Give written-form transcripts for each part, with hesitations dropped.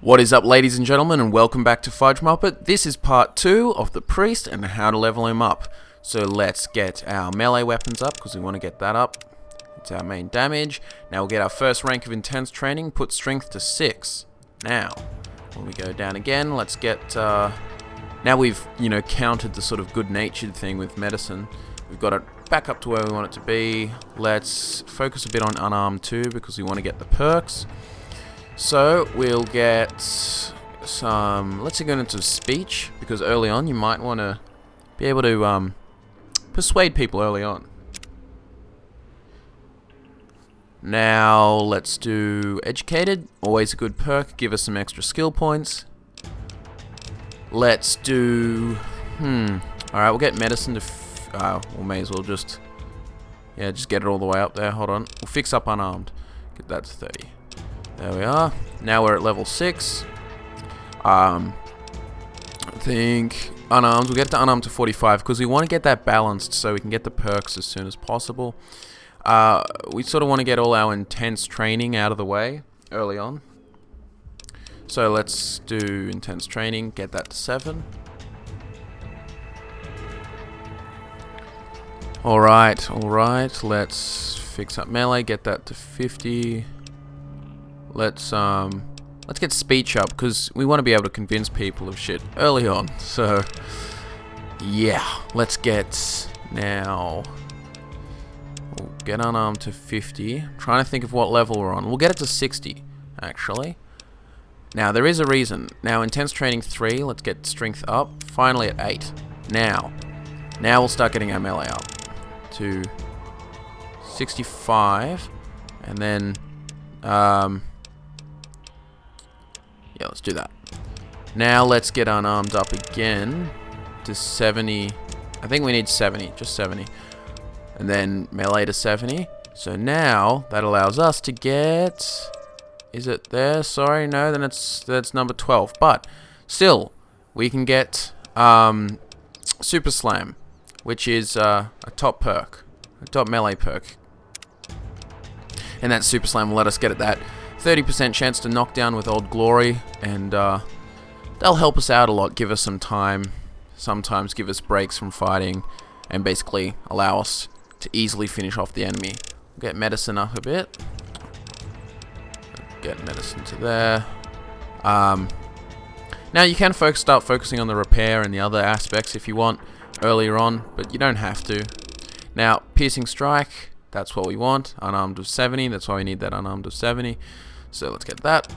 What is up, ladies and gentlemen, and welcome back to FudgeMuppet. This is part 2 of the priest and how to level him up. So let's get our melee weapons up, because we want to get that up. It's our main damage. Now we'll get our first rank of intense training, put strength to 6. Now, when we go down again, let's get... now we've, countered the sort of good-natured thing with medicine. We've got it back up to where we want it to be. Let's focus a bit on Unarmed too, because we want to get the perks. So we'll get some, let's go into speech, because early on you might want to be able to persuade people early on. Now let's do educated, always a good perk, give us some extra skill points. Let's do, alright, we'll get medicine to, we may as well just get it all the way up there, hold on. We'll fix up Unarmed, get that to 30. There we are. Now we're at level 6. I think Unarmed, we'll get to Unarmed to 45 because we want to get that balanced so we can get the perks as soon as possible. We sort of want to get all our intense training out of the way early on. So let's do intense training, get that to 7. Alright, let's fix up melee, get that to 50. Let's get speech up, because we want to be able to convince people of shit early on. So, yeah, let's get, now, we'll get Unarmed to 50. I'm trying to think of what level we're on. We'll get it to 60, actually. Now, there is a reason. Now, intense training 3, let's get strength up. Finally at 8. Now we'll start getting our melee up to 65, and then, yeah, let's do that. Now let's get Unarmed up again to 70. I think we need 70, just 70. And then melee to 70. So now that allows us to get... Is it there? Sorry, no, then that's number 12. But still, we can get Super Slam, which is a top perk, a top melee perk. And that Super Slam will let us get at that 30% chance to knock down with Old Glory, and they'll help us out a lot, give us some time, sometimes give us breaks from fighting, and basically allow us to easily finish off the enemy. We'll get medicine up a bit. Get medicine to there. Now you can start focusing on the repair and the other aspects if you want earlier on, but you don't have to. Now, Piercing Strike, that's what we want. Unarmed of 70, that's why we need that Unarmed of 70. So let's get that.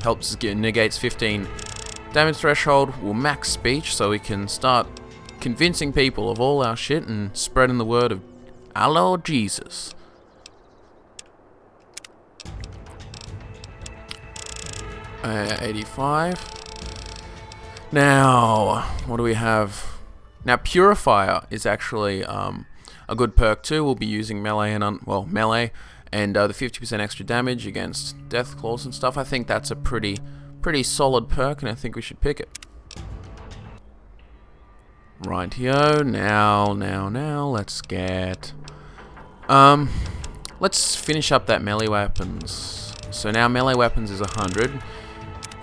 Helps us negates 15 damage threshold. We'll max speech so we can start convincing people of all our shit and spreading the word of our Lord Jesus. Uh, 85. Now, what do we have? Now, Purifier is actually a good perk too. We'll be using melee and melee and the 50% extra damage against death claws and stuff. I think that's a pretty solid perk, and I think we should pick it. Rightio. Now, let's get let's finish up that melee weapons. So now melee weapons is 100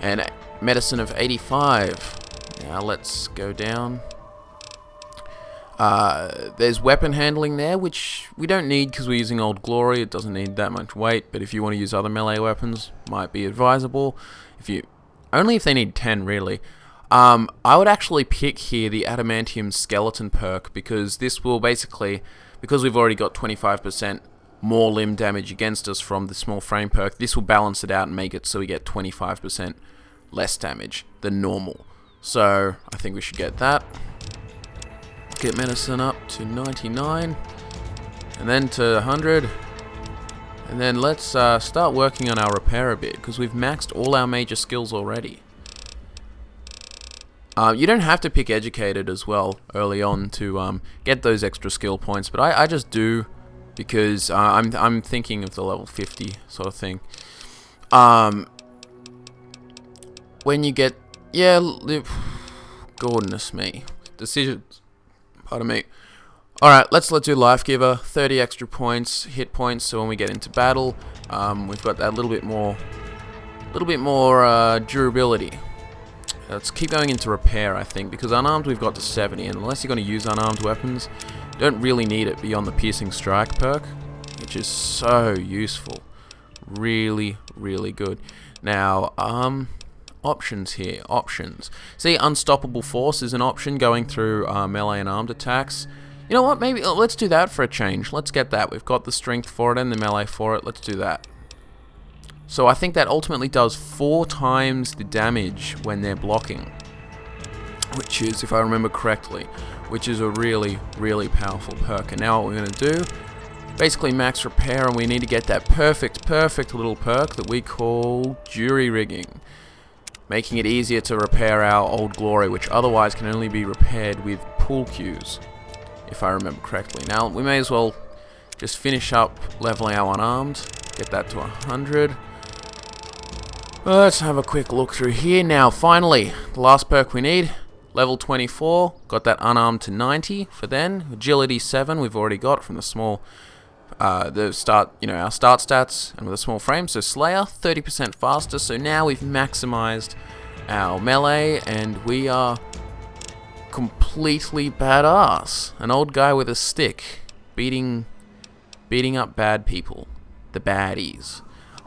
and medicine of 85. Now let's go down. There's weapon handling there, which we don't need because we're using Old Glory. It doesn't need that much weight, but if you want to use other melee weapons, might be advisable. Only if they need 10, really. I would actually pick here the Adamantium Skeleton perk, because this will basically, because we've already got 25% more limb damage against us from the small frame perk, this will balance it out and make it so we get 25% less damage than normal. So, I think we should get that. Get medicine up to 99, and then to 100, and then let's start working on our repair a bit, because we've maxed all our major skills already. You don't have to pick educated as well early on to get those extra skill points, but I just do, because I'm thinking of the level 50 sort of thing. When you get, goodness me, decisions. Pardon me. Alright, let's do Life Giver. 30 extra points, hit points, so when we get into battle, we've got that little bit more little bit more durability. Let's keep going into repair, I think, because unarmed we've got to 70, and unless you're going to use unarmed weapons, you don't really need it beyond the piercing strike perk, which is so useful. Really, really good. Now, options here. Options. See, unstoppable force is an option going through melee and armed attacks. You know what? Maybe let's do that for a change. Let's get that. We've got the strength for it and the melee for it. Let's do that. So I think that ultimately does 4 times the damage when they're blocking, which is, if I remember correctly, which is a really, really powerful perk. And now what we're going to do, basically max repair, and we need to get that perfect little perk that we call jury rigging, making it easier to repair our old glory, which otherwise can only be repaired with pool cues, if I remember correctly. Now we may as well just finish up leveling our unarmed, get that to 100. Let's have a quick look through here. Now finally, the last perk we need, level 24, got that unarmed to 90 for then. Agility 7 we've already got from the small our start stats, and with a small frame. So Slayer 30% faster. So now we've maximized our melee and we are completely badass. An old guy with a stick beating up bad people, the baddies.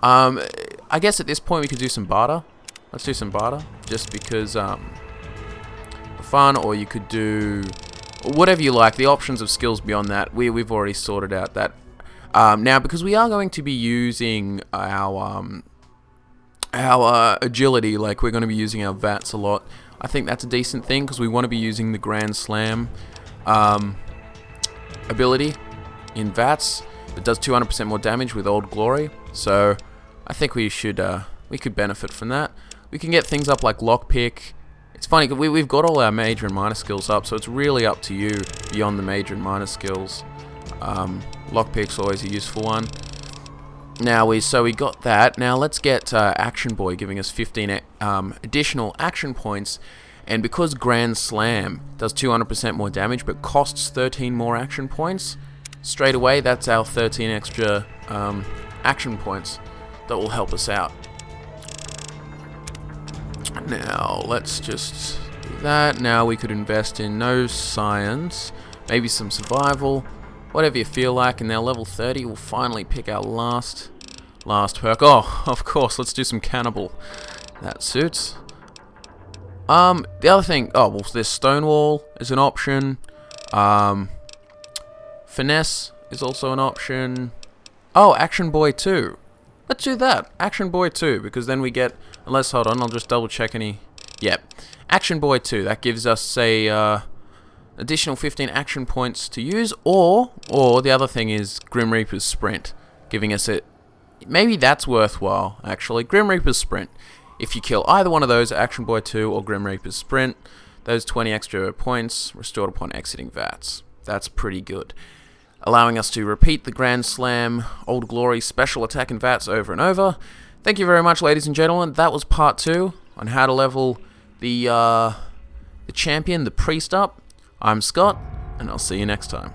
I guess at this point we could do some barter. Let's do some barter, just because for fun, or you could do whatever you like. The options of skills beyond that, we've already sorted out that. Now, because we are going to be using our agility, like we're going to be using our VATs a lot, I think that's a decent thing, because we want to be using the Grand Slam ability in VATs that does 200% more damage with Old Glory. So I think we could benefit from that. We can get things up like Lockpick. It's funny, because we've got all our major and minor skills up, so it's really up to you beyond the major and minor skills. Lockpick's always a useful one. Now we got that. Now let's get Action Boy giving us 15 additional action points, and because Grand Slam does 200% more damage but costs 13 more action points, straight away that's our 13 extra action points that will help us out. Now let's just do that. Now we could invest in no science, maybe some survival, whatever you feel like. And now level 30 we'll finally pick our last perk. Oh, of course, let's do some cannibal. That suits. The other thing, oh well, there's Stonewall is an option. Finesse is also an option. Oh, Action Boy 2. Let's do that. Action Boy 2, because then we get, unless, hold on, I'll just double check any. Yep. Action Boy 2, that gives us, say, additional 15 action points to use, or the other thing is Grim Reaper's Sprint, giving us it. Maybe that's worthwhile, actually. Grim Reaper's Sprint. If you kill either one of those, Action Boy 2 or Grim Reaper's Sprint, those 20 extra points restored upon exiting VATs. That's pretty good. Allowing us to repeat the Grand Slam Old Glory special attack and VATs over and over. Thank you very much, ladies and gentlemen. That was part 2 on how to level the champion, the priest, up. I'm Scott, and I'll see you next time.